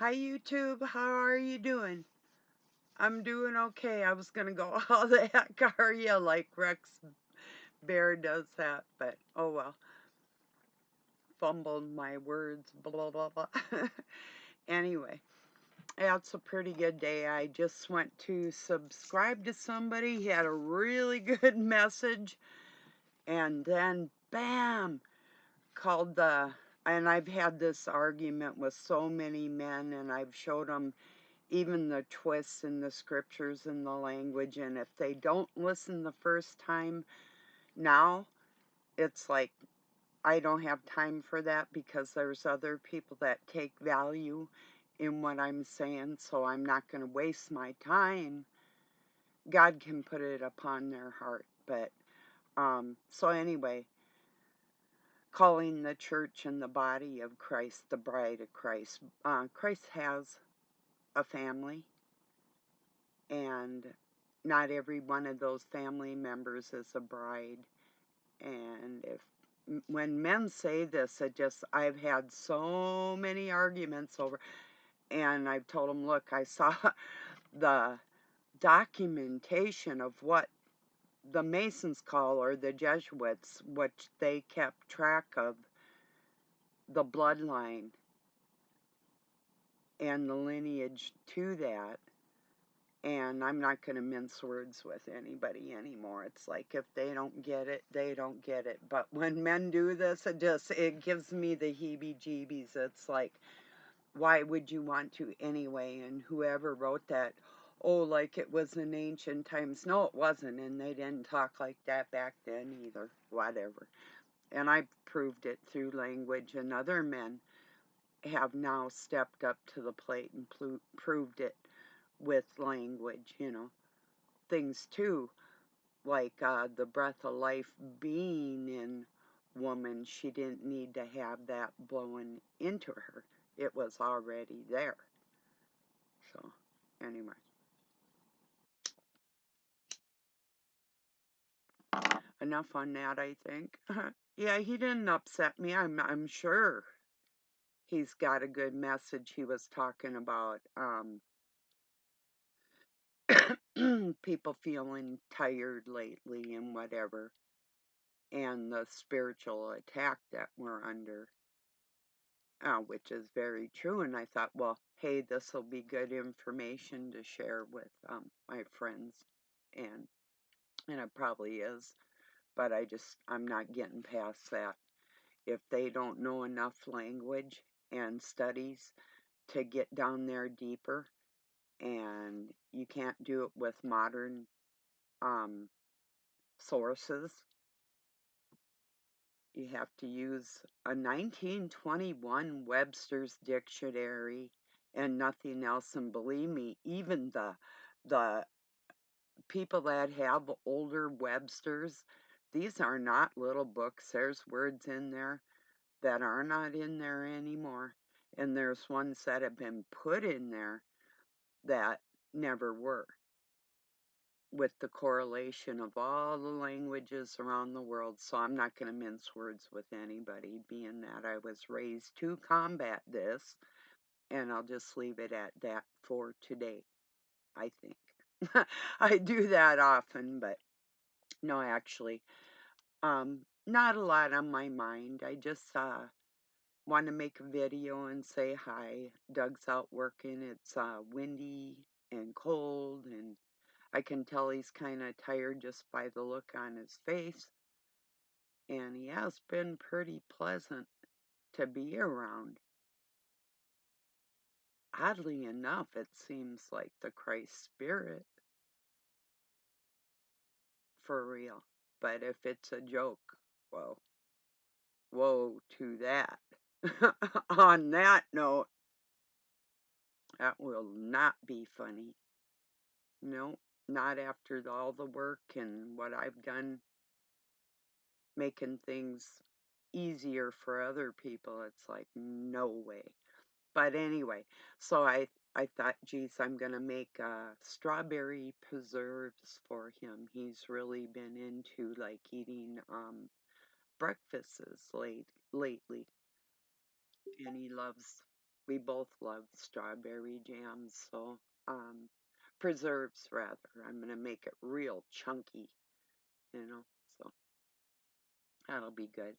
Hi YouTube, how are you doing? I'm doing okay. I was gonna go, how the heck are you? Like Rex Bear does that, but oh well. Fumbled my words, blah blah blah. Anyway, yeah, it's a pretty good day. I just went to subscribe to somebody. He had a really good message, and then bam, called and I've had this argument with so many men, and I've showed them even the twists in the scriptures and the language, and if they don't listen the first time, now it's like I don't have time for that because there's other people that take value in what I'm saying, so I'm not going to waste my time. God can put it upon their heart, but so anyway, calling the church and the body of Christ the bride of Christ. Christ has a family, and not every one of those family members is a bride. And when men say this, I've had so many arguments over, and I've told them, look, I saw the documentation of what the Masons call, or the Jesuits, which they kept track of the bloodline and the lineage to that. And I'm not going to mince words with anybody anymore. It's like if they don't get it, they don't get it. But when men do this, it gives me the heebie-jeebies. It's like, why would you want to anyway? And whoever wrote that, oh, like it was in ancient times. No, it wasn't, and they didn't talk like that back then either. Whatever. And I proved it through language, and other men have now stepped up to the plate and proved it with language, things too, like the breath of life being in woman. She didn't need to have that blowing into her. It was already there. So, anyway, enough on that, I think. Yeah, he didn't upset me. I'm sure he's got a good message. He was talking about people feeling tired lately and whatever, and the spiritual attack that we're under, which is very true. And I thought, well, hey, this will be good information to share with my friends, and it probably is, but I'm not getting past that. If they don't know enough language and studies to get down there deeper, and you can't do it with modern um, sources, you have to use a 1921 Webster's Dictionary and nothing else. And believe me, even the people that have older Websters, these are not little books. There's words in there that are not in there anymore. And there's ones that have been put in there that never were, with the correlation of all the languages around the world. So I'm not going to mince words with anybody, being that I was raised to combat this, and I'll just leave it at that for today, I think. I do that often, but no, actually, not a lot on my mind. I just want to make a video and say hi. Doug's out working. It's windy and cold, and I can tell he's kind of tired just by the look on his face. And he has been pretty pleasant to be around. Oddly enough, it seems like the Christ Spirit, for real. But if it's a joke, well, woe to that. On that note, that will not be funny. No, not after all the work and what I've done making things easier for other people. It's like, no way. But anyway, so I thought, geez, I'm gonna make strawberry preserves for him. He's really been into like eating breakfasts lately, and he loves We both love strawberry jam, so preserves rather. I'm gonna make it real chunky, you know, so that'll be good.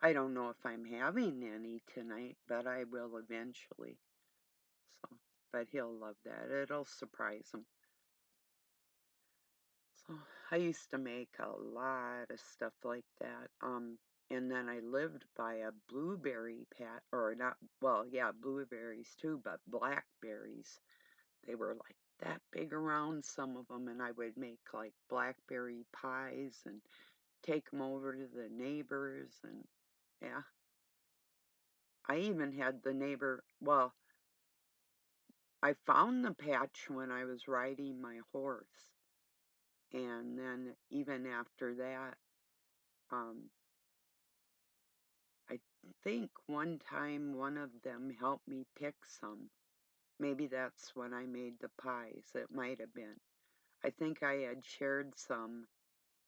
I don't know if I'm having any tonight, but I will eventually. So, but he'll love that. It'll surprise him. So I used to make a lot of stuff like that. And then I lived by a blueberry pat, or not, well, yeah, blueberries too, but blackberries. They were like that big around, some of them, and I would make like blackberry pies and take them over to the neighbors. And yeah, I even had the neighbor, well, I found the patch when I was riding my horse. And then even after that, um, I think one time one of them helped me pick some. Maybe that's when I made the pies. It might have been. I think I had shared some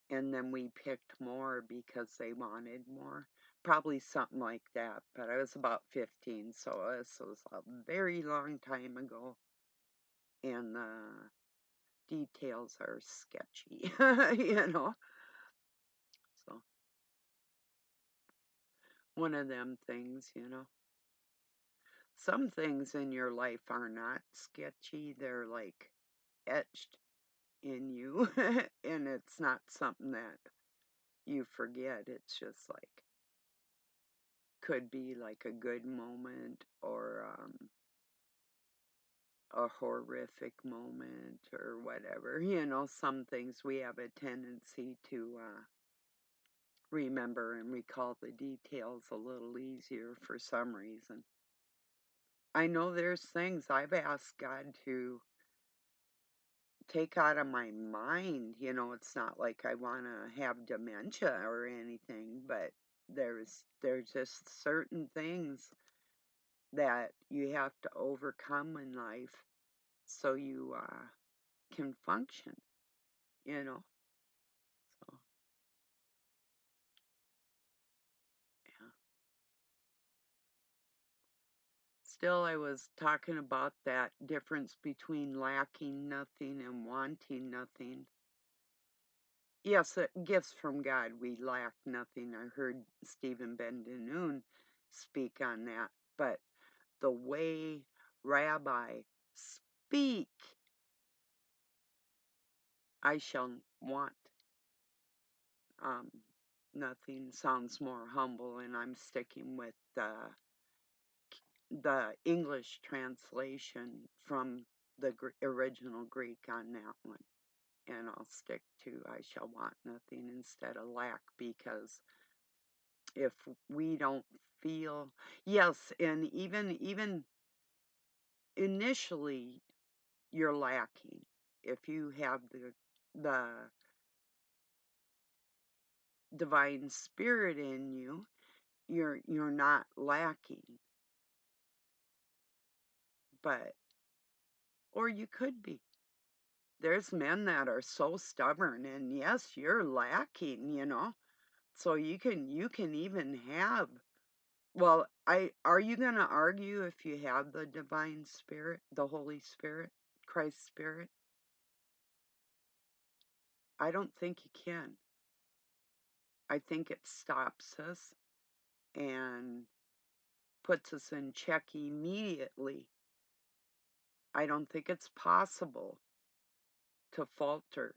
and then we picked more because they wanted more. Probably something like that. But I was about 15, so this was a very long time ago. And the details are sketchy, you know. So one of them things, you know. Some things in your life are not sketchy, they're like etched in you, and it's not something that you forget. It's just like, could be like a good moment or a horrific moment or whatever. You know, some things we have a tendency to remember and recall the details a little easier for some reason. I know there's things I've asked God to take out of my mind. You know, it's not like I want to have dementia or anything, but there's just certain things that you have to overcome in life so you can function, you know. So yeah. Still, I was talking about that difference between lacking nothing and wanting nothing. Yes, gifts from God, we lack nothing. I heard Stephen Ben-Danoon speak on that. But the way Rabbi speak, I shall want um, nothing, sounds more humble, and I'm sticking with the English translation from the original Greek on that one. And I'll stick to I shall want nothing instead of lack, because if we don't feel, yes, and even initially you're lacking. If you have the divine spirit in you, you're not lacking. But or you could be. There's men that are so stubborn, and yes, you're lacking, you know. So you can even have, well, I are you going to argue if you have the divine spirit, the Holy Spirit, Christ's spirit? I don't think you can. I think it stops us and puts us in check immediately. I don't think it's possible to falter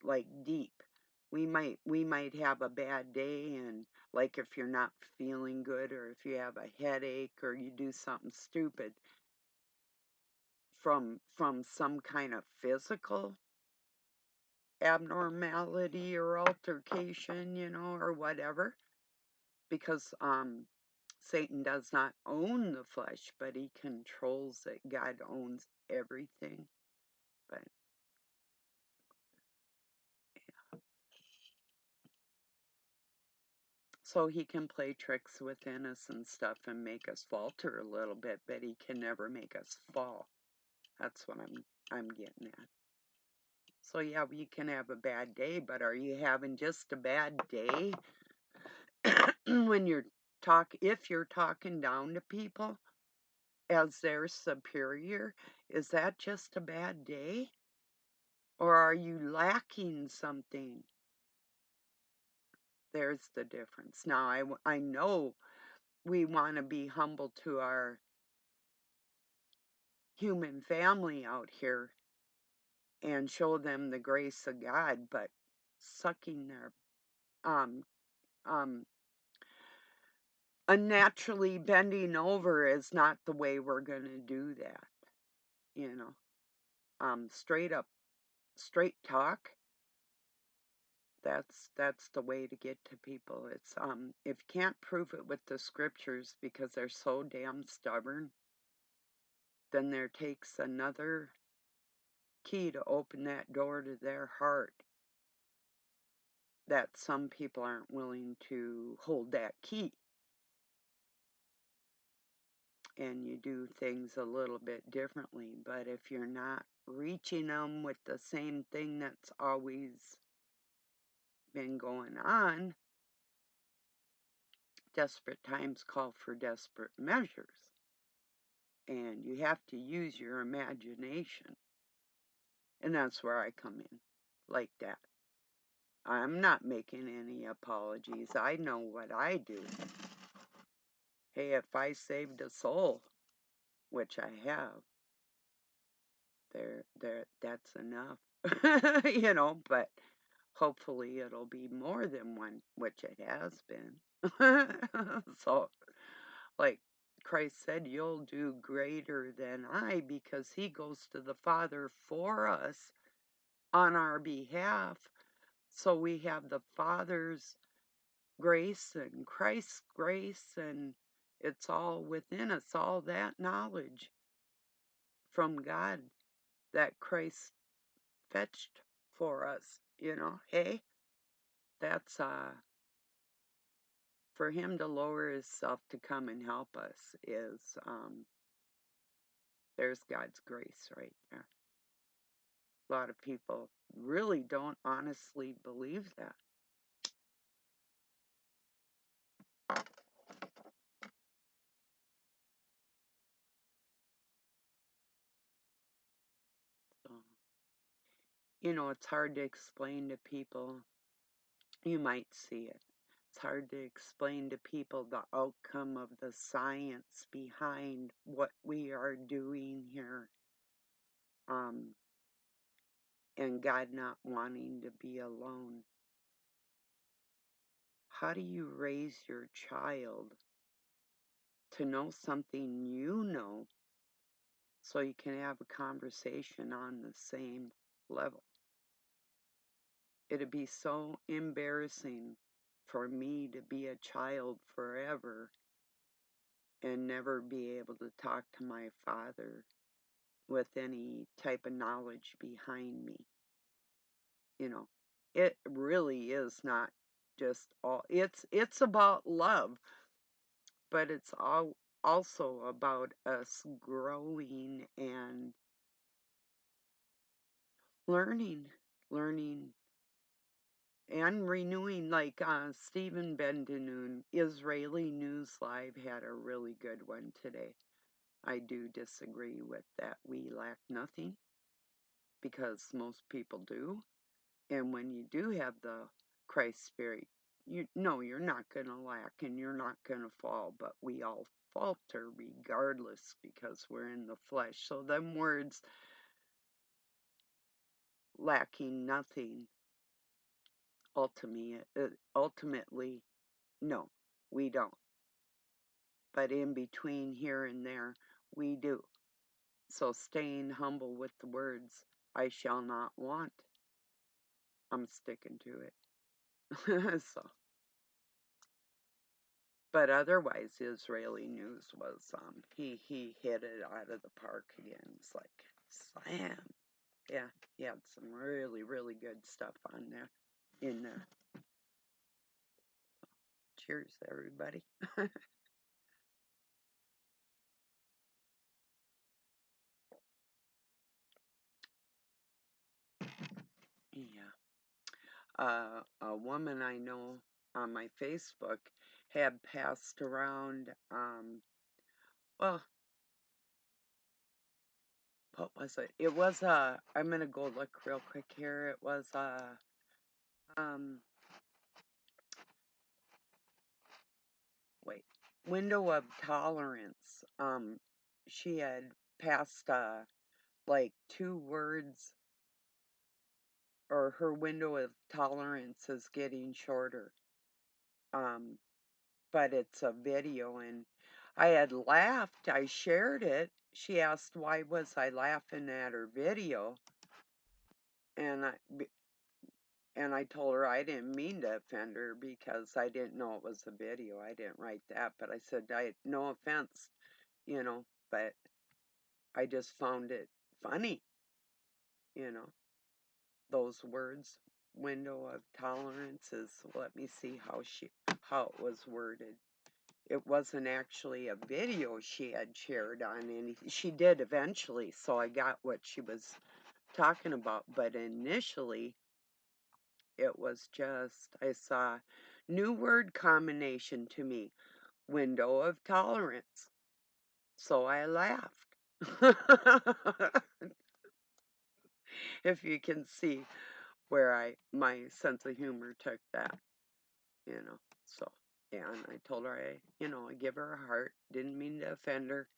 like deep. We might have a bad day, and like if you're not feeling good or if you have a headache or you do something stupid from some kind of physical abnormality or altercation, you know, or whatever, because Satan does not own the flesh, but he controls it. God owns everything. But so he can play tricks within us and stuff and make us falter a little bit, but he can never make us fall. That's what I'm getting at. So yeah, we can have a bad day, but are you having just a bad day when you're if you're talking down to people? as their superior, is that just a bad day? Or are you lacking something? There's the difference. Now, I know we want to be humble to our human family out here and show them the grace of God, but sucking their um um unnaturally bending over is not the way we're going to do that, you know. Straight up, straight talk, that's the way to get to people. It's if you can't prove it with the scriptures because they're so damn stubborn, then there takes another key to open that door to their heart that some people aren't willing to hold that key, and you do things a little bit differently. But if you're not reaching them with the same thing that's always been going on, desperate times call for desperate measures, and you have to use your imagination. And that's where I come in, like that. I'm not making any apologies. I know what I do. Hey, if I saved a soul, which I have, that's enough. But hopefully it'll be more than one, which it has been. So, like Christ said, you'll do greater than I, because he goes to the Father for us on our behalf. So we have the Father's grace and Christ's grace, and it's all within us, all that knowledge from God that Christ fetched for us, Hey, that's for him to lower himself to come and help us is there's God's grace right there. A lot of people really don't honestly believe that. So, it's hard to explain to people. You might see it. It's hard to explain to people the outcome of the science behind what we are doing here. And God not wanting to be alone. How do you raise your child to know something you know so you can have a conversation on the same level? It'd be so embarrassing for me to be a child forever and never be able to talk to my father with any type of knowledge behind me. It really is not just all, it's about love, but it's also about us growing and learning, learning and renewing. Like Stephen Ben-Danoon, Israeli News Live, had a really good one today. I do disagree with that. We lack nothing, because most people do. And when you do have the Christ Spirit, you're not going to lack and you're not going to fall, but we all falter regardless because we're in the flesh. So them words, lacking nothing, ultimately, no, we don't. But in between here and there, we do. So staying humble with the words, I shall not want, I'm sticking to it. So. But otherwise, Israeli News was he hit it out of the park again. It's like slam. Yeah, he had some really, really good stuff on there in there. Cheers, everybody. Yeah. A woman I know on my Facebook had passed around, well, what was it? It was a, I'm gonna go look real quick here. It was a, um, wait, window of tolerance. She had passed, like 2 words, or her window of tolerance is getting shorter. Um, but it's a video, and I had laughed. I shared it. She asked why was I laughing at her video, and I told her I didn't mean to offend her because I didn't know it was a video. I didn't write that, but I said I no offense, but I just found it funny, you know. Those words, window of tolerance is, let me see how it was worded. It wasn't actually a video she had shared on any. She did eventually, so I got what she was talking about, but initially it was just, I saw new word combination to me, window of tolerance. So I laughed. If you can see where my sense of humor took that, you know. So, yeah, and I told her I give her a heart. Didn't mean to offend her.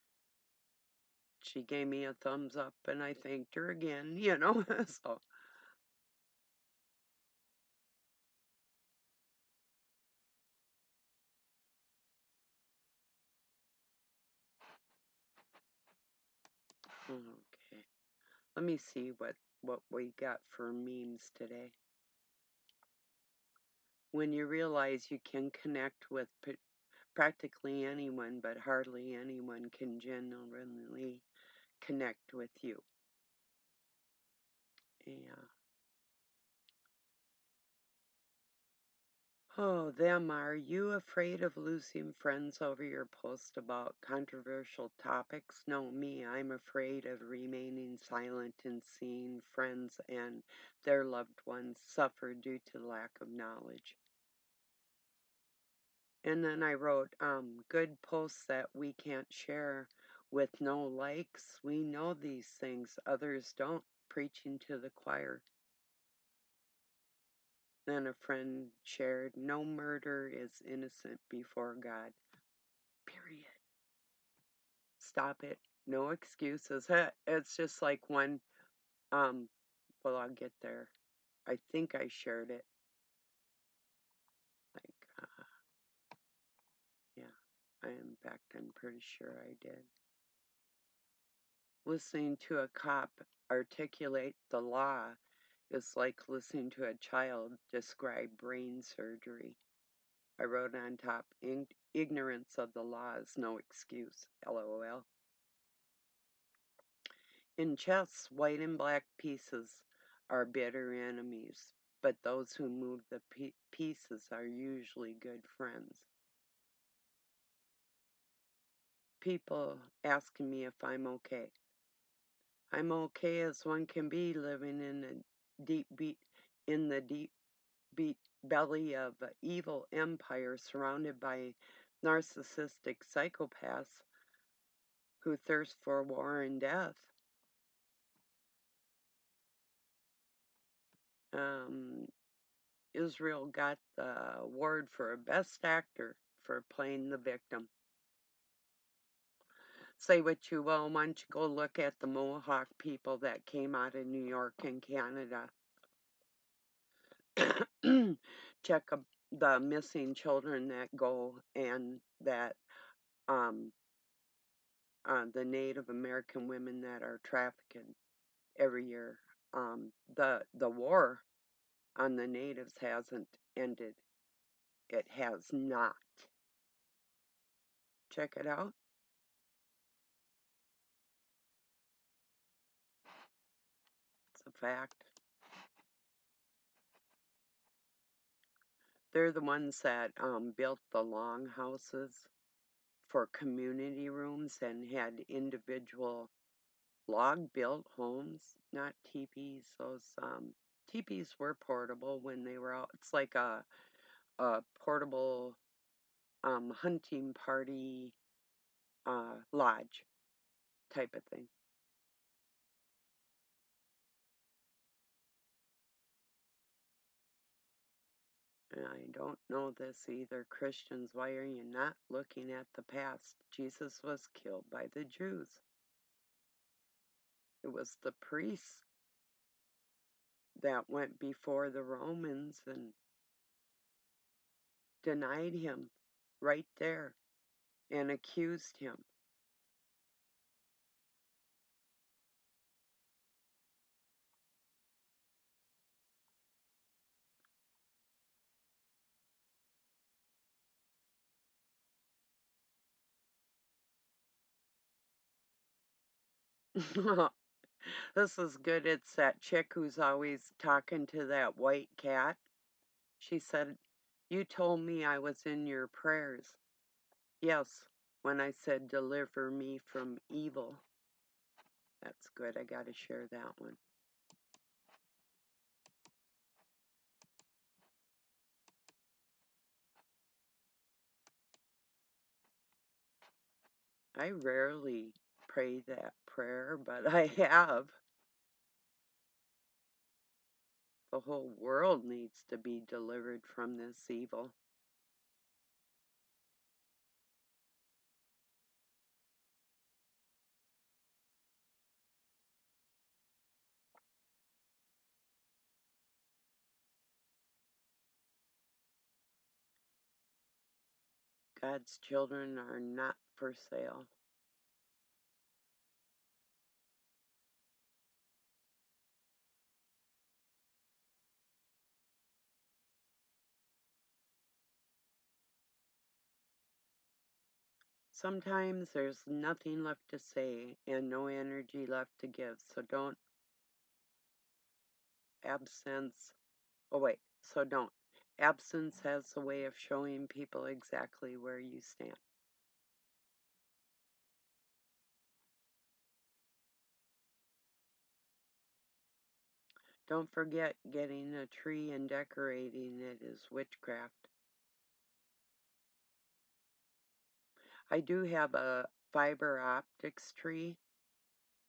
She gave me a thumbs up and I thanked her again. So, okay. Let me see what we got for memes today. When you realize you can connect with practically anyone, but hardly anyone can genuinely connect with you. Yeah. Oh, them, are you afraid of losing friends over your post about controversial topics? No, me, I'm afraid of remaining silent and seeing friends and their loved ones suffer due to lack of knowledge. And then I wrote, good posts that we can't share with no likes. We know these things, others don't. Preaching to the choir. Then a friend shared, no murder is innocent before God. Period. Stop it. No excuses. It's just like one, um, well, I'll get there. I think I shared it. Like, yeah, in fact, I'm pretty sure I did. Listening to a cop articulate the law is like listening to a child describe brain surgery. I wrote on top, ignorance of the law is no excuse. LOL. In chess, white and black pieces are bitter enemies, but those who move the pieces are usually good friends. People asking me if I'm okay. I'm okay as one can be, living in a deep belly of an evil empire surrounded by narcissistic psychopaths who thirst for war and death. Um, Israel got the award for Best Actor for playing the victim. Say what you will, why don't you go look at the Mohawk people that came out of New York and Canada. Check the missing children that go, and that um, the Native American women that are trafficked every year. The war on the natives hasn't ended. It has not. Check it out. It's a fact. They're the ones that built the longhouses for community rooms and had individual log built homes, not teepees. Those teepees were portable when they were out. It's like a portable hunting party lodge type of thing. And I don't know this either. Christians, why are you not looking at the past? Jesus was killed by the Jews. It was the priests that went before the Romans and denied him right there and accused him. This is good. It's that chick who's always talking to that white cat. She said, "You told me I was in your prayers." Yes, when I said, "Deliver me from evil." That's good. I got to share that one. I rarely pray that prayer, but I have. The whole world needs to be delivered from this evil. God's children are not for sale. Sometimes there's nothing left to say and no energy left to give, so don't absence. Oh, wait, so don't. Absence has a way of showing people exactly where you stand. Don't forget, getting a tree and decorating it is witchcraft. I do have a fiber optics tree.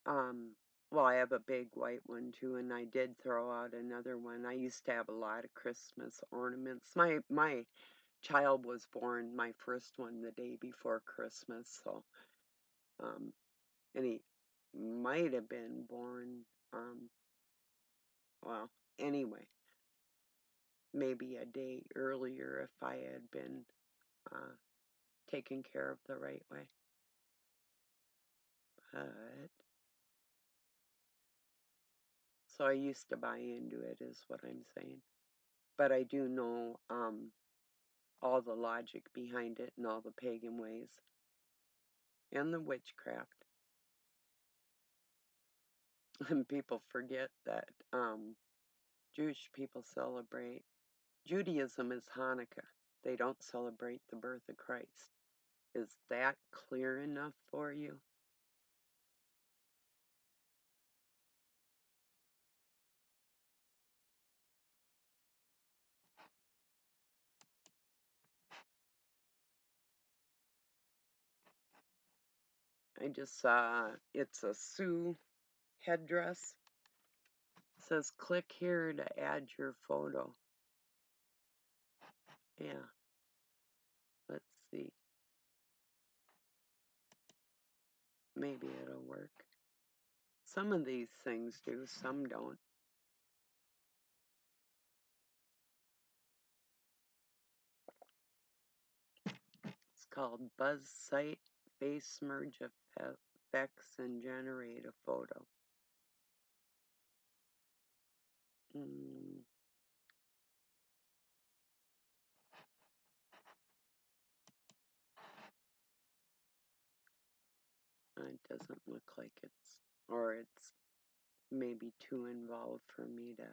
Um, well, I have a big white one too, and I did throw out another one. I used to have a lot of Christmas ornaments. My child was born, my first one, the day before Christmas, so um, and he might have been born. Um, well, anyway, maybe a day earlier if I had been uh, taken care of the right way. But so I used to buy into it, is what I'm saying. But I do know all the logic behind it and all the pagan ways and the witchcraft. And people forget that Jewish people celebrate. Judaism is Hanukkah. They don't celebrate the birth of Christ. Is that clear enough for you? I just saw it's a Sioux headdress. It says click here to add your photo. Yeah, let's see. Maybe it'll work. Some of these things do, some don't. It's called BuzzSite Face Merge Effects and generate a photo. Mm, it doesn't look like or it's maybe too involved for me to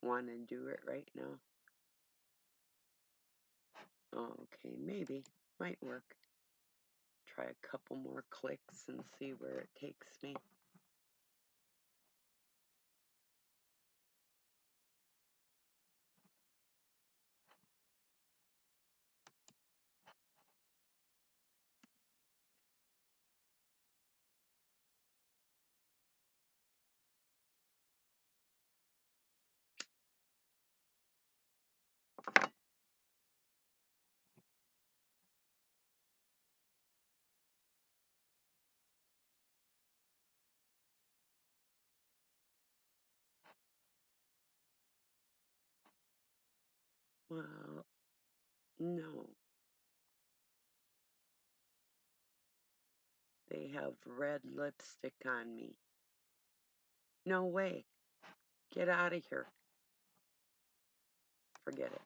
want to do it right now. Oh, okay, maybe. Might work. Try a couple more clicks and see where it takes me. Well, no. They have red lipstick on me. No way. Get out of here. Forget it.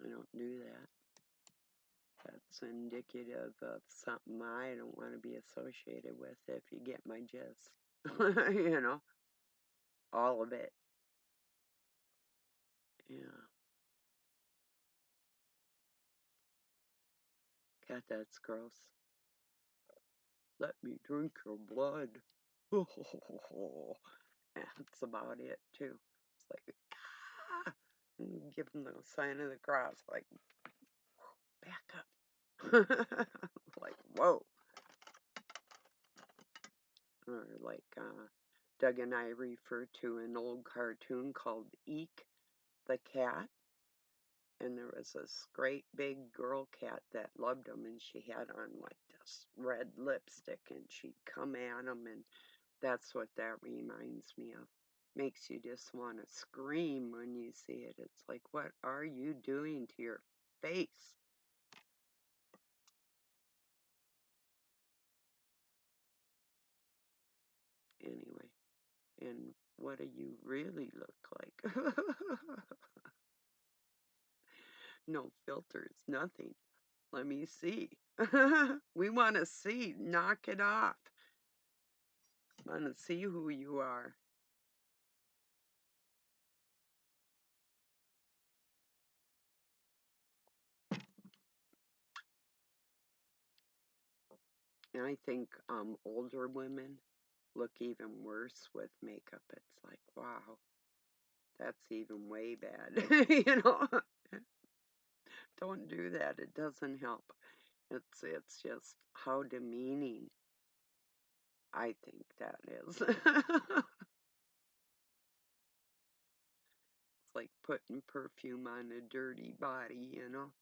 I don't do that. That's indicative of something I don't want to be associated with, if you get my gist. You know, all of it. Yeah. God, that's gross. Let me drink your blood. That's about it, too. It's like, ah! Give them the sign of the cross, like, back up. Like, whoa. Or like Doug and I refer to an old cartoon called Eek the Cat. And there was this great big girl cat that loved him, and she had on like this red lipstick, and she'd come at him, and that's what that reminds me of. Makes you just want to scream when you see it. It's like, what are you doing to your face? Anyway, and what do you really look like? No filters, nothing. Let me see. We want to see. Knock it off. Want to see who you are. And I think older women look even worse with makeup. It's like, wow, that's even way bad. You know, don't do that. It doesn't help. It's just how demeaning I think that is. It's like putting perfume on a dirty body, you know.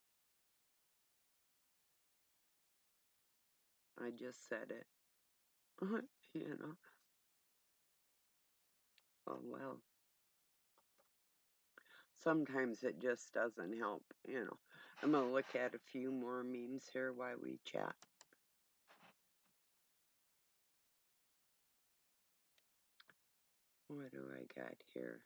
I just said it. You know. Oh well. Sometimes it just doesn't help, you know. I'm going to look at a few more memes here while we chat. What do I got here?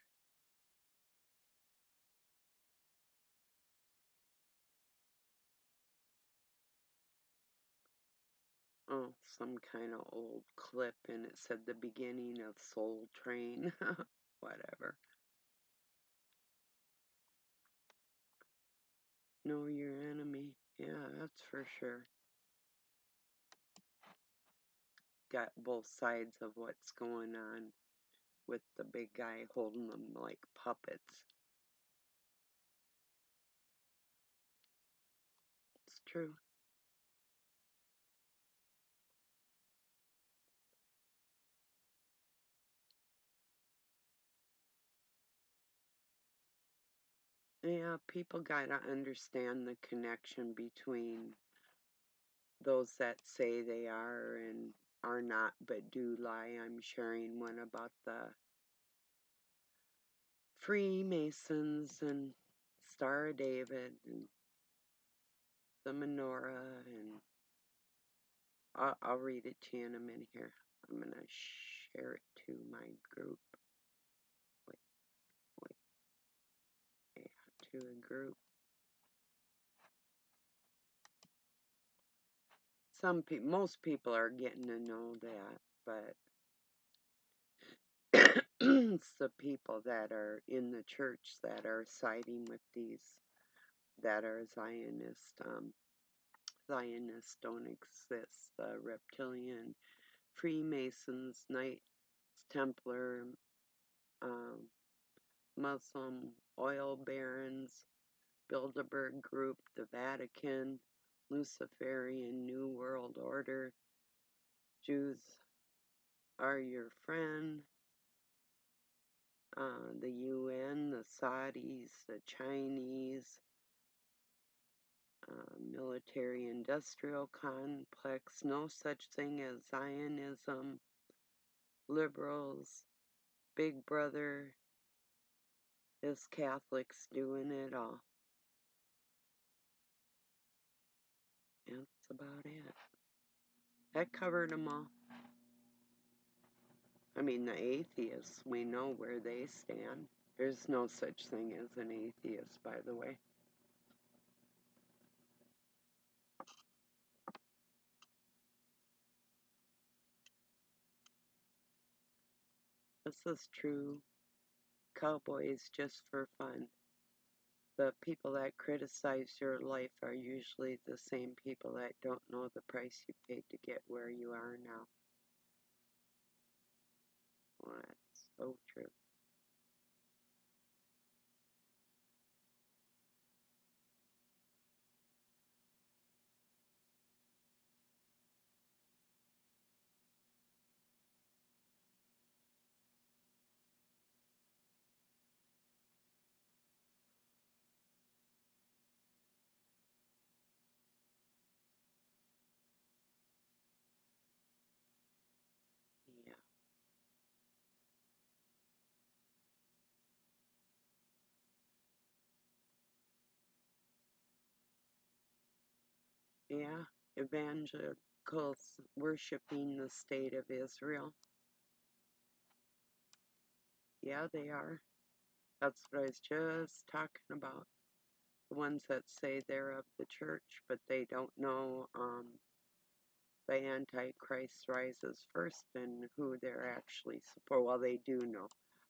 Oh, some kind of old clip, and it said the beginning of Soul Train. Whatever. Know your enemy. Yeah, that's for sure. Got both sides of what's going on with the big guy holding them like puppets. It's true. Yeah, people gotta understand the connection between those that say they are and are not but do lie. I'm sharing one about the Freemasons and Star of David and the menorah, and I'll read it to you in a minute here. I'm going to share it to my group. Wait, yeah, to a group. Most people are getting to know that, but it's the people that are in the church that are siding with these that are Zionist. Zionists don't exist. The reptilian Freemasons, Knights Templar, um, Muslim oil barons, Bilderberg Group, the Vatican, Luciferian New World Order, Jews are your friend, the UN, the Saudis, the Chinese, military industrial complex, no such thing as Zionism, liberals, Big Brother, This Catholic's doing it all. That's about it. That covered them all. I mean, the atheists, we know where they stand. There's no such thing as an atheist, by the way. This is true. Cowboys just for fun. The people that criticize your life are usually the same people that don't know the price you paid to get where you are now. Well, that's so true. Yeah. Yeah. Evangelicals worshiping the state of Israel. Yeah, they are. That's what I was just talking about. The ones that say they're of the church, but they don't know the Antichrist rises first and who they're actually support. Well, they do know.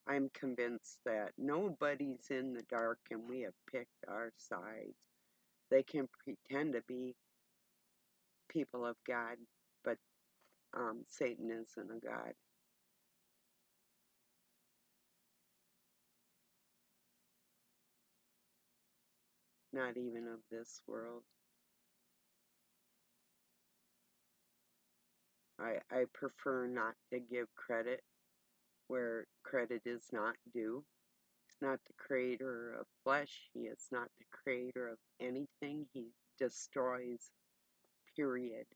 I'm convinced that nobody's in the dark and we have picked our sides. They can pretend to be people of God, but Satan isn't a God. Not even of this world. I prefer not to give credit where credit is not due. He's not the creator of flesh. He is not the creator of anything. He destroys, period.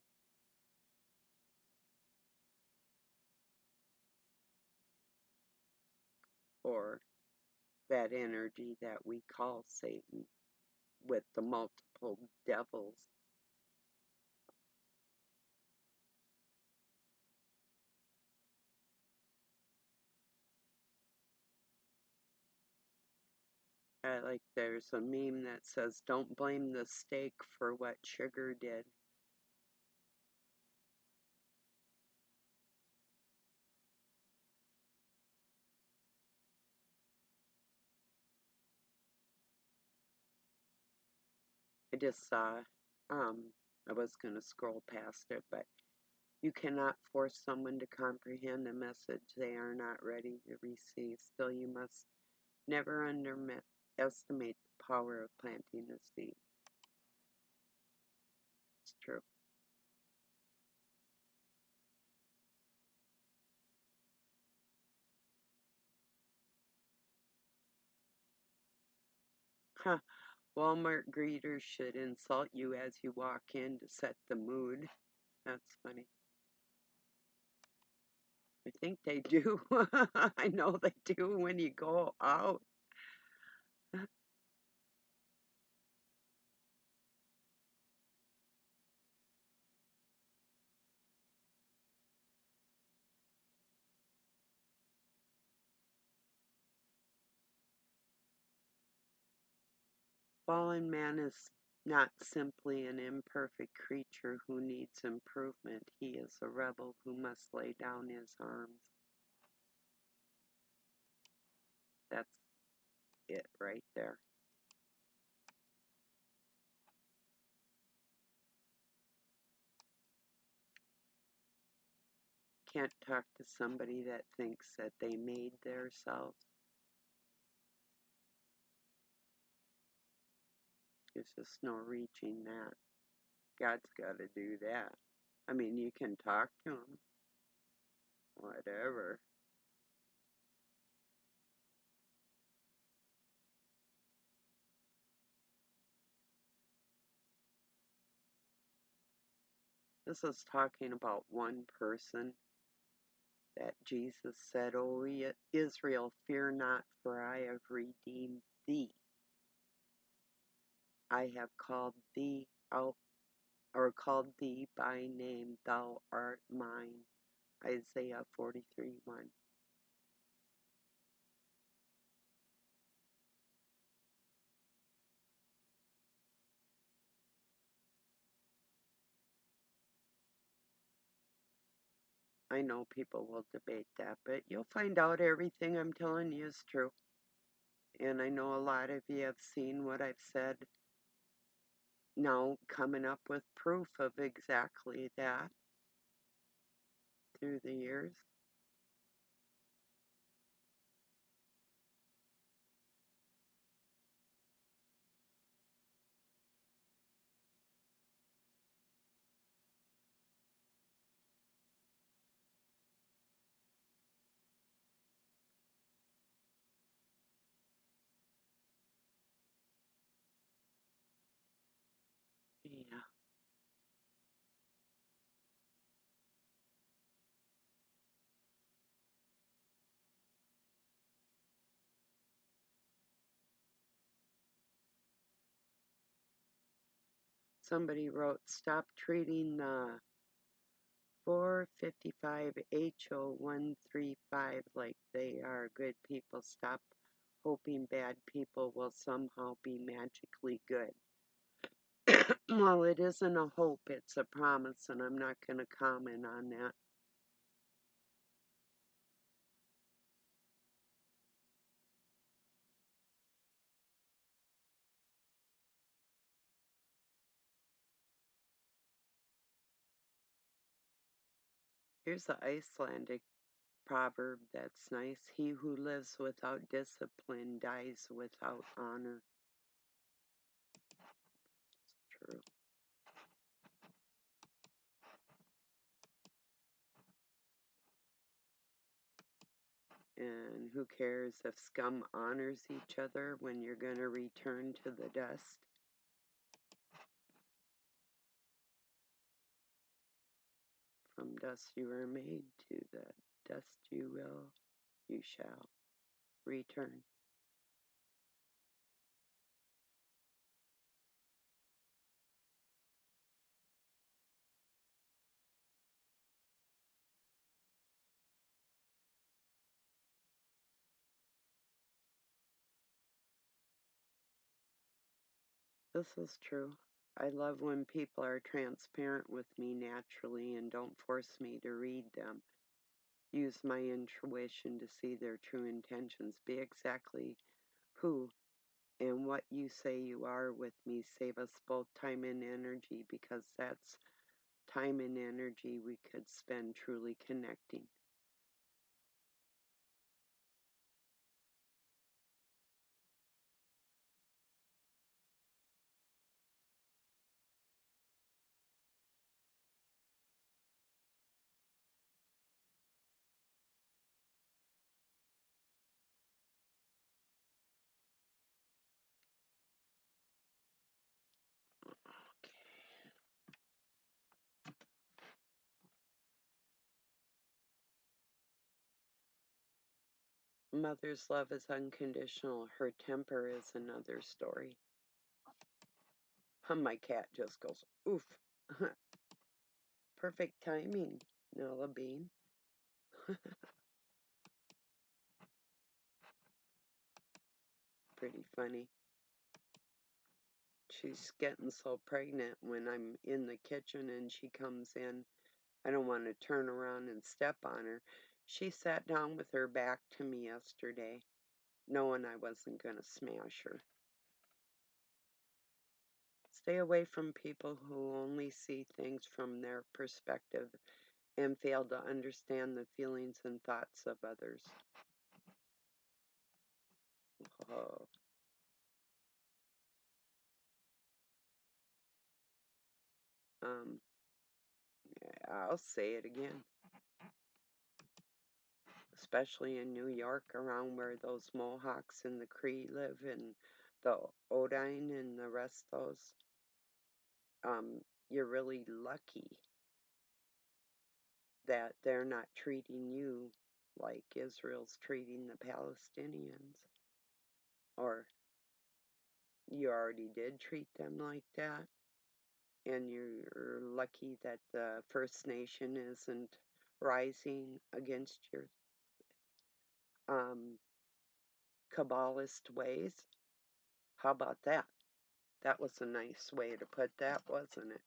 Or that energy that we call Satan with the multiple devils. Like there's a meme that says, "Don't blame the steak for what sugar did." I just saw, I was going to scroll past it, but you cannot force someone to comprehend a message they are not ready to receive. Still, you must never underestimate the power of planting a seed. It's true. Huh. Walmart greeters should insult you as you walk in to set the mood. That's funny. I think they do. I know they do when you go out. Fallen man is not simply an imperfect creature who needs improvement. He is a rebel who must lay down his arms. That's it right there. Can't talk to somebody that thinks that they made themselves. There's just no reaching that. God's got to do that. I mean, you can talk to him, whatever. This is talking about one person that Jesus said, "O Israel, fear not, for I have redeemed thee. I have called thee out, or called thee by name, thou art mine." Isaiah 43:1. I know people will debate that, but you'll find out everything I'm telling you is true. And I know a lot of you have seen what I've said now, coming up with proof of exactly that through the years. Yeah. Somebody wrote, "Stop treating the 455 HO135 like they are good people. Stop hoping bad people will somehow be magically good." Well, it isn't a hope, it's a promise, and I'm not going to comment on that. Here's the Icelandic proverb that's nice: "He who lives without discipline dies without honor." True. And who cares if scum honors each other when you're going to return to the dust? From dust you were made, to the dust you shall return. This is true. I love when people are transparent with me naturally and don't force me to read them. Use my intuition to see their true intentions. Be exactly who and what you say you are with me. Save us both time and energy, because that's time and energy we could spend truly connecting. Mother's love is unconditional. Her temper is another story. My cat just goes, oof. Perfect timing, Nella Bean. Pretty funny. She's getting so pregnant when I'm in the kitchen and she comes in. I don't want to turn around and step on her. She sat down with her back to me yesterday, knowing I wasn't going to smash her. Stay away from people who only see things from their perspective and fail to understand the feelings and thoughts of others. Oh, um, I'll say it again. Especially in New York, around where those Mohawks and the Cree live, and the Odine and the rest of those. You're really lucky that they're not treating you like Israel's treating the Palestinians. Or you already did treat them like that, and you're lucky that the First Nation isn't rising against your um, Kabbalist ways. How about that? That was a nice way to put that, wasn't it?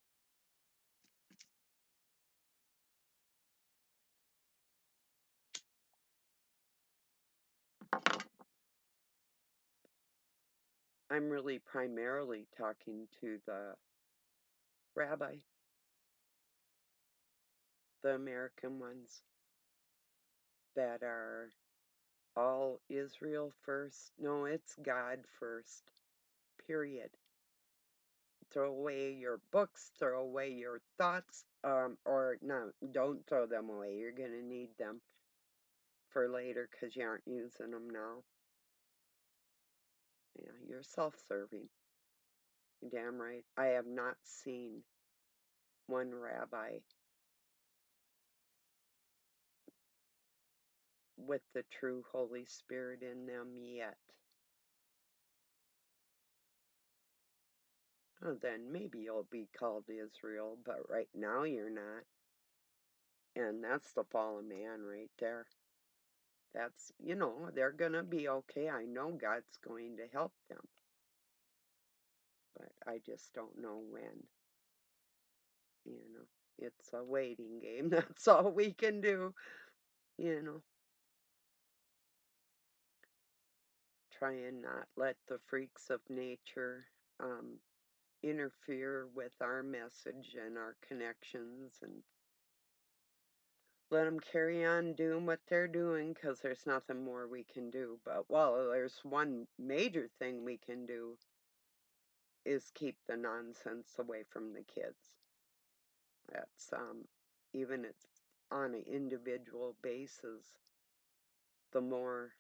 I'm really primarily talking to the rabbi, the American ones that are all Israel first. No, it's God first, period. Throw away your books, throw away your thoughts, or no, don't throw them away. You're going to need them for later because you aren't using them now. Yeah, you're self serving. Damn right. I have not seen one rabbi with the true Holy Spirit in them yet. Oh, then maybe you'll be called Israel, but right now you're not. And that's the fall of man right there. That's, they're going to be okay. I know God's going to help them, but I just don't know when. It's a waiting game. That's all we can do, you know. Try and not let the freaks of nature interfere with our message and our connections, and let them carry on doing what they're doing because there's nothing more we can do. But, well, there's one major thing we can do is keep the nonsense away from the kids. That's even it's on an individual basis, the more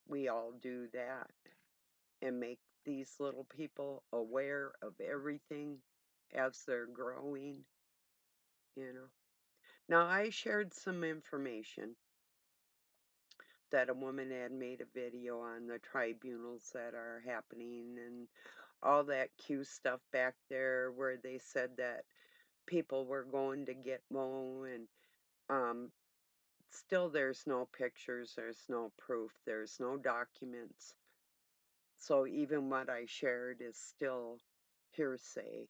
we all do that and make these little people aware of everything as they're growing, you know. Now, I shared some information that a woman had made a video on the tribunals that are happening and all that Q stuff back there where they said that people were going to Gitmo, and um, still there's no pictures, there's no proof, there's no documents. So even what I shared is still hearsay.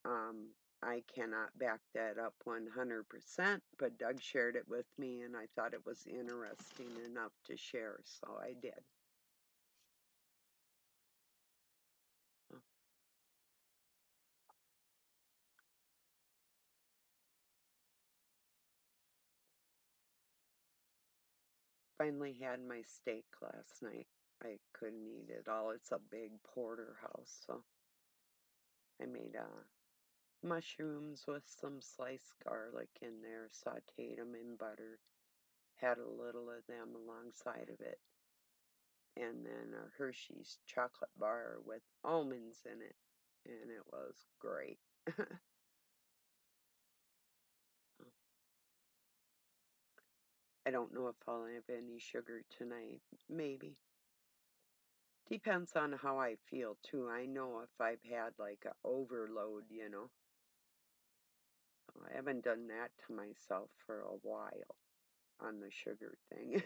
Um, I cannot back that up 100%, but Doug shared it with me and I thought it was interesting enough to share, so I did. Oh, finally had my steak last night. I couldn't eat it all. It's a big porterhouse, so I made mushrooms with some sliced garlic in there, sauteed them in butter, had a little of them alongside of it, and then a Hershey's chocolate bar with almonds in it, and it was great. I don't know if I'll have any sugar tonight. Maybe. Depends on how I feel too. I know if I've had like a overload. I haven't done that to myself for a while on the sugar thing.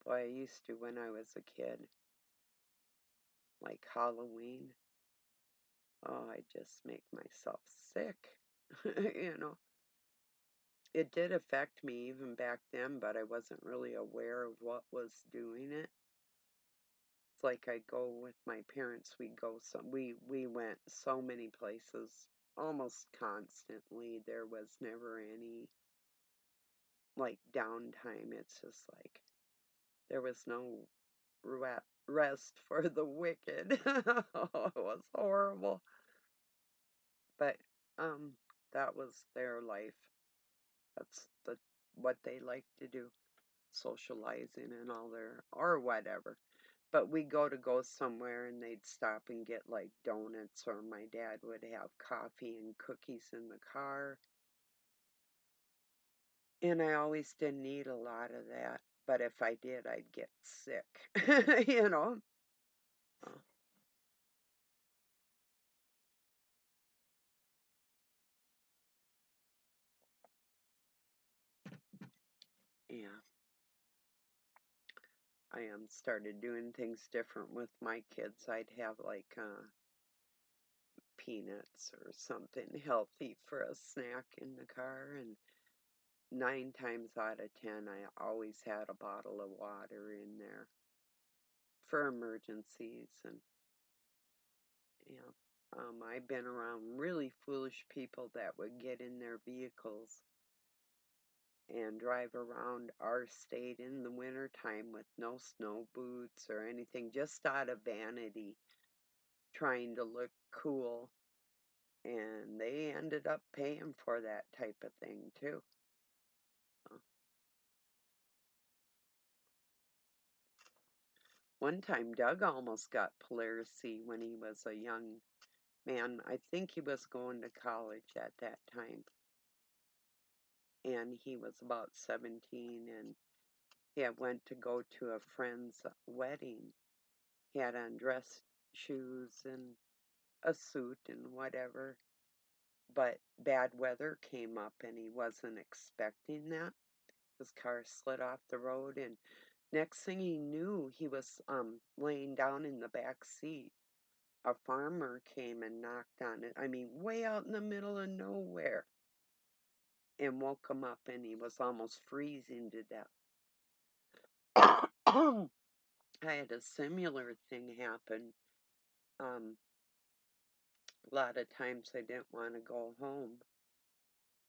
Boy, I used to when I was a kid, like Halloween. Oh, I just make myself sick. you know. It did affect me even back then, but I wasn't really aware of what was doing it. It's like I go with my parents. We went so many places almost constantly. There was never any like downtime. It's just like there was no rest for the wicked. Oh, it was horrible. But that was their life. That's what they like to do, socializing and all their or whatever. But we go somewhere and they'd stop and get like donuts, or my dad would have coffee and cookies in the car. And I always didn't eat a lot of that, but if I did, I'd get sick, you know? Uh, yeah, I started doing things different with my kids. I'd have like peanuts or something healthy for a snack in the car, and 9 times out of 10, I always had a bottle of water in there for emergencies. And yeah, I've been around really foolish people that would get in their vehicles and drive around our state in the wintertime with no snow boots or anything, just out of vanity, trying to look cool. And they ended up paying for that type of thing too. So, one time, Doug almost got Polaris C when he was a young man. I think he was going to college at that time. And he was about 17, and he had went to go to a friend's wedding. He had on dress shoes and a suit and whatever, but bad weather came up and he wasn't expecting that. His car slid off the road, and next thing he knew, he was laying down in the back seat. A farmer came and knocked on it. I mean, way out in the middle of nowhere, and woke him up, and he was almost freezing to death. I had a similar thing happen. A lot of times I didn't want to go home,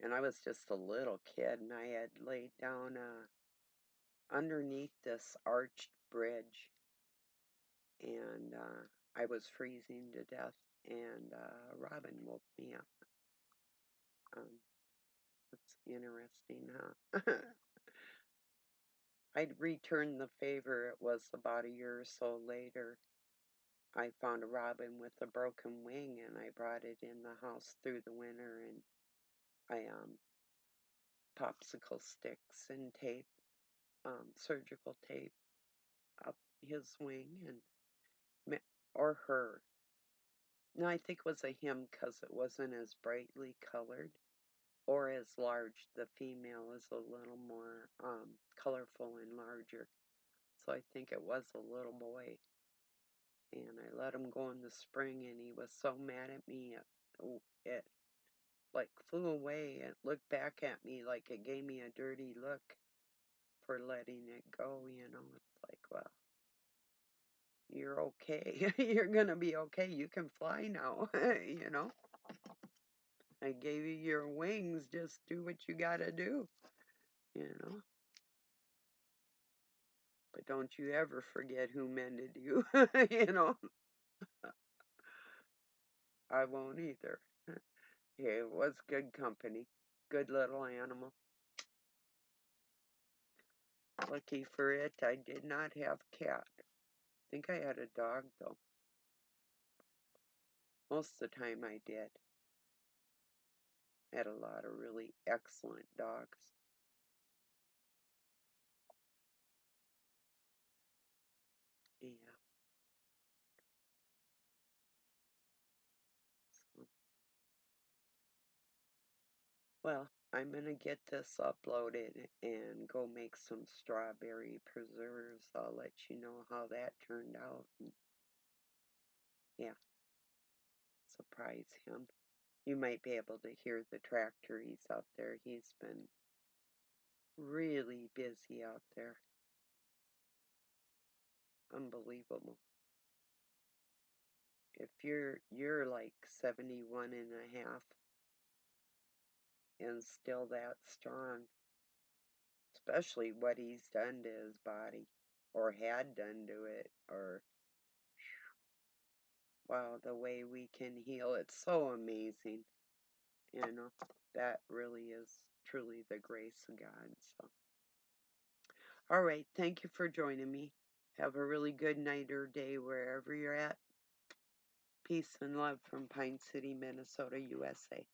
and I was just a little kid, and I had laid down underneath this arched bridge, and I was freezing to death, and Robin woke me up. Um, that's interesting, huh? I'd returned the favor. It was about a year or so later. I found a robin with a broken wing, and I brought it in the house through the winter, and I popsicle sticks and tape, surgical tape up his wing, and or her. No, I think it was a him because it wasn't as brightly colored or as large. The female is a little more colorful and larger. So I think it was a little boy. And I let him go in the spring, and he was so mad at me. It like flew away and looked back at me like it gave me a dirty look for letting it go, you know. It's like, well, you're okay. You're gonna be okay. You can fly now, you know. I gave you your wings. Just do what you gotta do, you know. But don't you ever forget who mended you, you know. I won't either. It was good company. Good little animal. Lucky for it, I did not have cat. I think I had a dog though. Most of the time I did. I had a lot of really excellent dogs. Yeah. So, well, I'm gonna get this uploaded and go make some strawberry preserves. I'll let you know how that turned out. And yeah, surprise him. You might be able to hear the tractor. He's out there. He's been really busy out there. Unbelievable. If you're like 71 and a half and still that strong, especially what he's done to his body or had done to it, or wow, the way we can heal, it's so amazing. You know, that really is truly the grace of God. So, all right, thank you for joining me. Have a really good night or day wherever you're at. Peace and love from Pine City, Minnesota, USA.